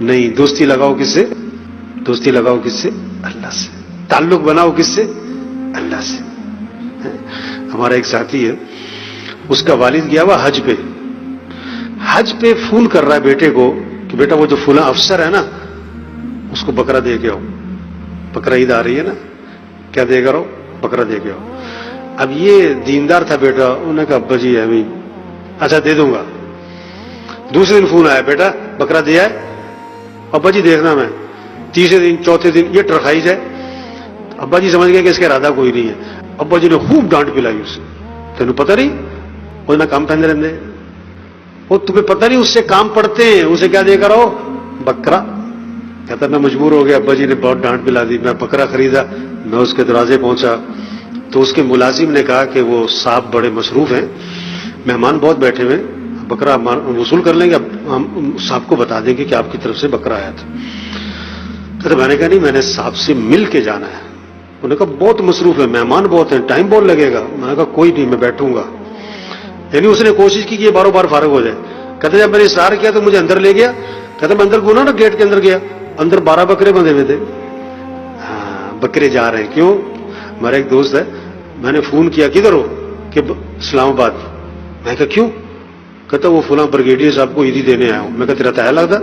نہیں، دوستی لگاؤ کس سے؟ دوستی لگاؤ کس سے؟ اللہ سے. تعلق بناؤ کس سے؟ اللہ سے. ہمارا ایک ساتھی ہے، اس کا والد گیا ہوا حج پہ. حج پہ فون کر رہا ہے بیٹے کو کہ بیٹا وہ جو فلاں افسر ہے نا اس کو بکرا دے کے آؤ. بکرا عید آ رہی ہے نا، کیا دے کر آؤ؟ بکرا دے کے آؤ. اب یہ دیندار تھا بیٹا، انہوں نے کہا ابا جی امی اچھا دے دوں گا. دوسرے دن فون آیا، بیٹا بکرا دیا ہے؟ ابا جی دیکھنا میں. تیسرے دن چوتھے دن یہ ٹرکائی جائے. ابا جی سمجھ گئے کہ اس کا ارادہ کوئی نہیں ہے. ابا جی نے خوب ڈانٹ پلائی اسے. تینوں پتہ نہیں وہ نہ کام پہننے رہتے، وہ تمہیں پتہ نہیں اس سے کام پڑتے ہیں، اسے کیا دے کر آؤ؟ بکرا. کہتا میں مجبور ہو گیا، ابا جی نے بہت ڈانٹ پلا دی. میں بکرا خریدا، میں اس کے دروازے پہنچا تو اس کے ملازم نے کہا کہ وہ صاحب بڑے مصروف ہیں، مہمان بہت بیٹھے ہوئے، بکرا وصول کر لیں گے، ہم صاحب کو بتا دیں گے کہ آپ کی طرف سے بکرا آیا تھا. کہتا میں نے کہا نہیں، میں نے صاحب سے مل کے جانا ہے. انہوں نے کہا بہت مصروف ہے، مہمان بہت ہیں، ٹائم بہت لگے گا. میں نے کہا کوئی نہیں، میں بیٹھوں گا. یعنی اس نے کوشش کی کہ یہ باروں بار فارغ ہو جائے. کہتے جب میں نے اصرار کیا تو مجھے اندر لے گیا. کہتا میں اندر گنا نا، گیٹ کے اندر گیا، اندر 12 بکرے بندھے ہوئے تھے. ہاں بکرے جا رہے ہیں. کیوں؟ ہمارا ایک دوست ہے، میں نے فون کیا کدھر ہو؟ کہ اسلام آباد. میں کہا کیوں؟ کہتا وہ فلاں بریگیڈیئر صاحب کو عیدی دینے آیا ہوں. میں کہا تیرا تایا لگتا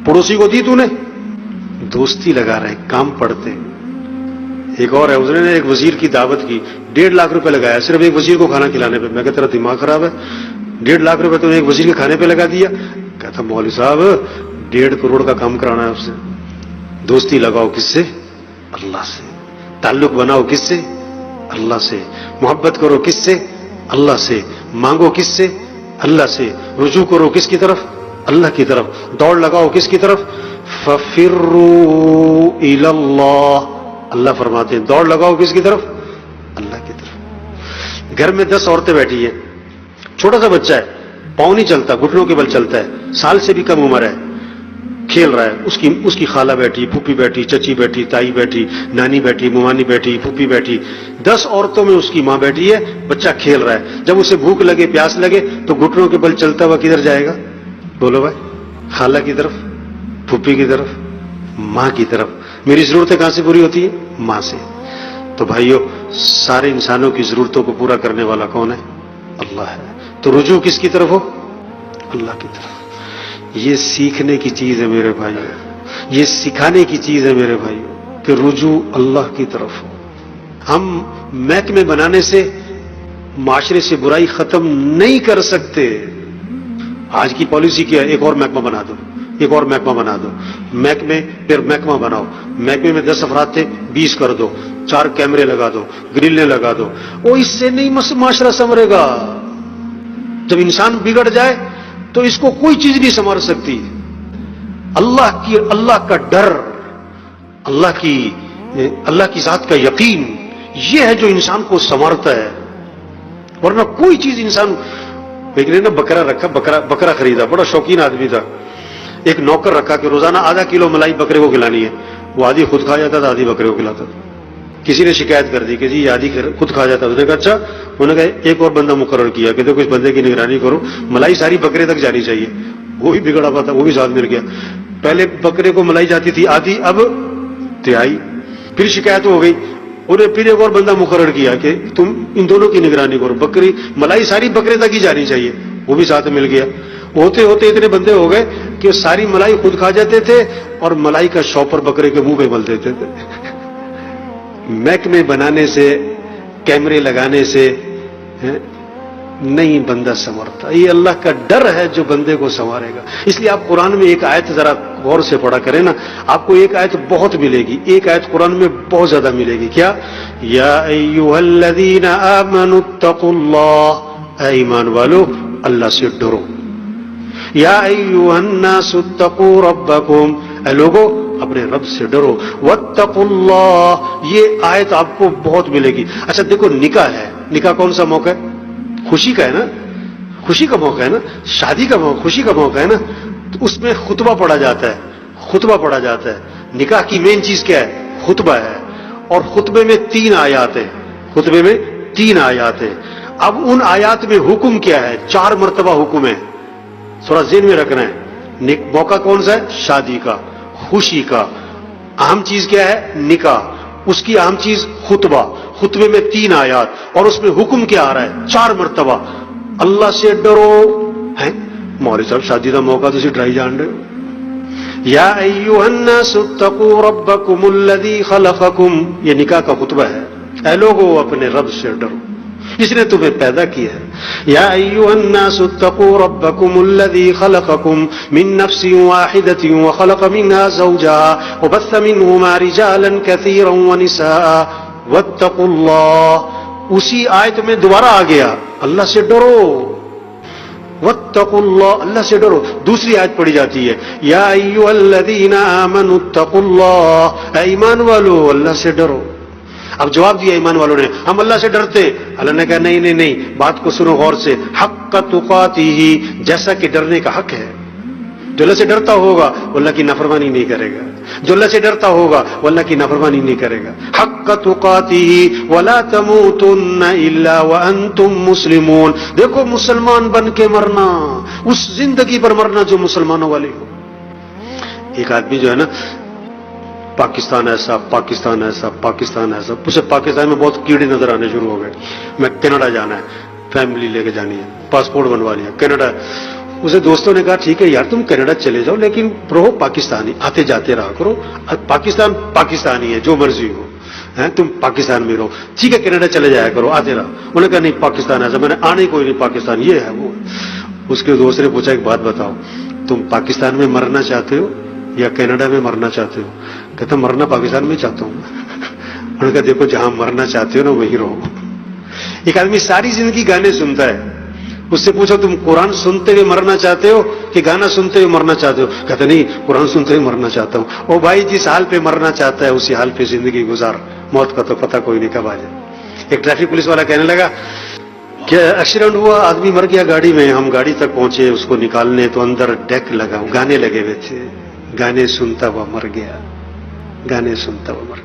پڑوسی کو دی تو نے؟ دوستی لگا رہے، کام پڑتے. ایک اور ہے، اس نے ایک وزیر کی دعوت کی، 1.5 لاکھ روپے لگایا صرف ایک وزیر کو کھانا کھلانے پہ. میں کہا تیرا دماغ خراب ہے، 1.5 لاکھ روپے تو نے ایک وزیر کے کھانے پہ لگا دیا. کہتا مولوی صاحب 1.5 کروڑ کا کام کرانا ہے اس سے. دوستی لگاؤ کس سے؟ اللہ سے. تعلق بناؤ کس سے؟ اللہ سے. محبت کرو کس سے؟ اللہ سے. مانگو کس سے؟ اللہ سے. رجوع کرو کس کی طرف؟ اللہ کی طرف. دوڑ لگاؤ کس کی طرف؟ فَفِرُّوا إِلَى اللَّهِ. اللہ فرماتے ہیں دوڑ لگاؤ کس کی طرف؟ اللہ کی طرف. گھر میں 10 عورتیں بیٹھی ہیں، چھوٹا سا بچہ ہے، پاؤں نہیں چلتا، گھٹنوں کے بل چلتا ہے، سال سے بھی کم عمر ہے، کھیل رہا ہے. اس کی خالہ بیٹھی، پھوپھی بیٹھی، چچی بیٹھی، تائی بیٹھی، نانی بیٹھی، ممانی بیٹھی، پھوپھی بیٹھی، 10 عورتوں میں اس کی ماں بیٹھی ہے، بچہ کھیل رہا ہے. جب اسے بھوک لگے، پیاس لگے تو گھٹنوں کے بل چلتا ہوا کدھر جائے گا؟ بولو بھائی، خالہ کی طرف، پھوپھی کی طرف، ماں کی طرف. میری ضرورتیں کہاں سے پوری ہوتی ہیں؟ ماں سے. تو بھائیو سارے انسانوں کی ضرورتوں کو پورا کرنے والا کون ہے؟ اللہ ہے. تو رجوع کس کی طرف ہو؟ اللہ کی طرف. یہ سیکھنے کی چیز ہے میرے بھائیو، یہ سکھانے کی چیز ہے میرے بھائیو کہ رجوع اللہ کی طرف ہو. ہم محکمے بنانے سے معاشرے سے برائی ختم نہیں کر سکتے. آج کی پالیسی کیا ہے؟ ایک اور محکمہ بنا دو، ایک اور محکمہ بنا دو. محکمے پھر محکمہ بناؤ. محکمے میں 10 افراد تھے، 20 کر دو، 4 کیمرے لگا دو، گرلیں لگا دو. وہ اس سے نہیں معاشرہ سنورے گا. جب انسان بگڑ جائے تو اس کو کوئی چیز نہیں سنوار سکتی. اللہ کا ڈر، اللہ کی ذات کا یقین، یہ ہے جو انسان کو سنوارتا ہے. ورنہ کوئی چیز انسان. ایک نے نا بکرا رکھا، بکرا خریدا، بڑا شوقین آدمی تھا. ایک نوکر رکھا کہ روزانہ ½ کلو ملائی بکرے کو کھلانی ہے. وہ آدھی خود کھا جاتا تھا، آدھی بکرے کو کھلاتا تھا. کسی نے شکایت کر دی کہ جی یہ آدھی خود کھا جاتا. اس نے کہا اچھا. انہوں نے کہا ایک اور بندہ مقرر کیا کہ دیکھو اس بندے کی نگرانی کرو، ملائی ساری بکرے تک جانی چاہیے. وہ بھی بگڑا ہوا تھا، وہ بھی ساتھ مل گیا. پہلے بکرے کو ملائی جاتی تھی آدھی، اب 1/3. پھر شکایت ہو گئی، انہیں پھر ایک اور بندہ مقرر کیا کہ تم ان دونوں کی نگرانی کرو، بکری ملائی ساری بکرے تک ہی جانی چاہیے. وہ بھی ساتھ مل گیا. ہوتے ہوتے اتنے بندے ہو گئے کہ ساری ملائی خود کھا جاتے تھے اور ملائی کا شاپر بکرے کے منہ پہ مل دیتے تھے. محکمے بنانے سے، کیمرے لگانے سے نہیں بندہ سنورتا. یہ اللہ کا ڈر ہے جو بندے کو سنوارے گا. اس لیے آپ قرآن میں ایک آیت ذرا غور سے پڑھا کریں نا، آپ کو ایک آیت بہت ملے گی. ایک آیت قرآن میں بہت زیادہ ملے گی. کیا؟ یا ایھا الذین آمنوا اتقوا اللہ. اے ایمان والو اللہ سے ڈرو. یا ایھا الناس اتقوا ربکم. اے لوگو اپنے رب سے ڈرو. واتقوا اللہ. یہ آیت آپ کو بہت ملے گی. اچھا دیکھو، نکاح ہے، نکاح کون سا موقع ہے؟ خوشی کا ہے نا، خوشی کا موقع ہے نا، شادی کا موقع، خوشی کا موقع ہے نا. تو اس میں خطبہ پڑھا جاتا ہے، خطبہ پڑھا جاتا ہے. نکاح کی مین چیز کیا ہے؟ خطبہ ہے. اور خطبے میں 3 آیات ہیں. خطبے میں 3 آیات ہیں. اب ان آیات میں حکم کیا ہے؟ 4 مرتبہ حکم ہے. تھوڑا ذہن میں رکھنا ہے. موقع کون سا ہے؟ شادی کا، خوشی کا. اہم چیز کیا ہے؟ نکاح. اس کی اہم چیز خطبہ. خطبے میں 3 آیات اور اس میں حکم کیا آ رہا ہے؟ 4 مرتبہ اللہ سے ڈرو. ہیں مولوی صاحب شادی کا موقع تو ڈرائی جان رہے ہو. یا ایھا الناس اتقوا ربکم الذی خلقکم، یہ نکاح کا خطبہ ہے. اے لوگو اپنے رب سے ڈرو جس نے تمہیں پیدا کیا ہے. یا ایھا الناس اتقوا ربکم الذی خلقکم من نفس واحدۃ وخلق منها زوجها وبث منهما رجالا كثيرا ونساء واتقوا اللہ. اسی آیت میں دوبارہ آ گیا اللہ سے ڈرو. واتقوا اللہ، اللہ سے ڈرو. دوسری آیت پڑھی جاتی ہے یا ایھا الذین آمنوا اتقوا اللہ، اے ایمان والو اللہ سے ڈرو. اب جواب دیا ایمان والوں نے ہم اللہ سے ڈرتے. اللہ نے کہا نہیں نہیں نہیں، بات کو سنو غور سے. حق تقاتہ، جیسا کہ ڈرنے کا حق ہے. جو اللہ سے ڈرتا ہوگا وہ اللہ کی نافرمانی نہیں کرے گا. جو اللہ سے ڈرتا ہوگا وہ اللہ کی نافرمانی نہیں کرے گا. حق تقاتہ ولا تموتن الا وانتم مسلمون. دیکھو مسلمان بن کے مرنا، اس زندگی پر مرنا جو مسلمانوں والی ہو. ایک آدمی جو ہے نا پاکستان ایسا، پاکستان ایسا، پاکستان ایسا، اسے پاکستان میں بہت کیڑے نظر آنے شروع ہو گئے. میں کینیڈا جانا ہے، فیملی لے کے جانی ہے، پاسپورٹ بنوا لیا، کینیڈا. اسے دوستوں نے کہا ٹھیک ہے یار تم کینیڈا چلے جاؤ لیکن رہو پاکستانی، آتے جاتے رہا کرو. پاکستان پاکستانی ہے جو مرضی ہو، تم پاکستان میں رہو. ٹھیک ہے کینیڈا چلے جایا کرو، آتے رہا. انہوں نے کہا نہیں پاکستان ایسا. میں نے آنے کوئی نہیں، پاکستان یہ ہے وہ. اس کے دوست نے پوچھا ایک بات بتاؤ، تم پاکستان میں مرنا چاہتے ہو یا کینیڈا میں مرنا چاہتے ہو؟ کہتا مرنا پاکستان میں چاہتا ہوں. انہوں نے کہا دیکھو جہاں مرنا چاہتے ہو نا وہیں رہو. ایک آدمی ساری زندگی گانے سنتا ہے، اس سے پوچھو تم قرآن سنتے ہوئے مرنا چاہتے ہو کہ گانا سنتے ہوئے مرنا چاہتے ہو؟ کہتے نہیں قرآن سنتے ہوئے مرنا چاہتا ہوں. او بھائی جس حال پہ مرنا چاہتا ہے اسی حال پہ زندگی گزار، موت کا تو پتہ کوئی نہیں کب آ جائے. ایک ٹریفک پولیس والا کہنے لگا کہ ایکسیڈنٹ ہوا، آدمی مر گیا گاڑی میں. ہم گاڑی تک پہنچے اس کو نکالنے تو اندر ڈیک لگا، گانے لگے ہوئے تھے. گانے سنتا ہوا مر گیا، گانے سنتا ہوا مر گیا.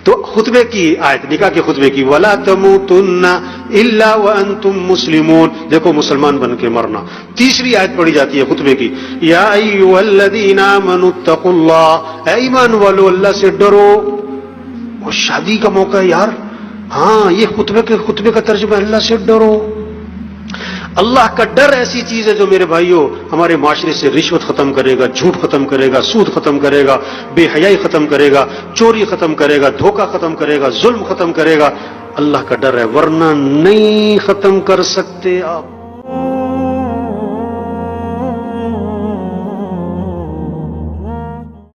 تو خطبے کی آیت، نکاح کے خطبے کی وَلَا تَمُوتُنَّ إِلَّا وَأَنْتُمْ مُسْلِمُونَ، دیکھو مسلمان بن کے مرنا. تیسری آیت پڑھی جاتی ہے خطبے کی یا ایھا الذین آمنوا اتقوا اللہ، اے ایمان والو اللہ سے ڈرو. وہ شادی کا موقع ہے یار. ہاں یہ خطبے کا ترجمہ اللہ سے ڈرو. اللہ کا ڈر ایسی چیز ہے جو میرے بھائیوں ہمارے معاشرے سے رشوت ختم کرے گا، جھوٹ ختم کرے گا، سود ختم کرے گا، بے حیائی ختم کرے گا، چوری ختم کرے گا، دھوکہ ختم کرے گا، ظلم ختم کرے گا. اللہ کا ڈر ہے، ورنہ نہیں ختم کر سکتے آپ.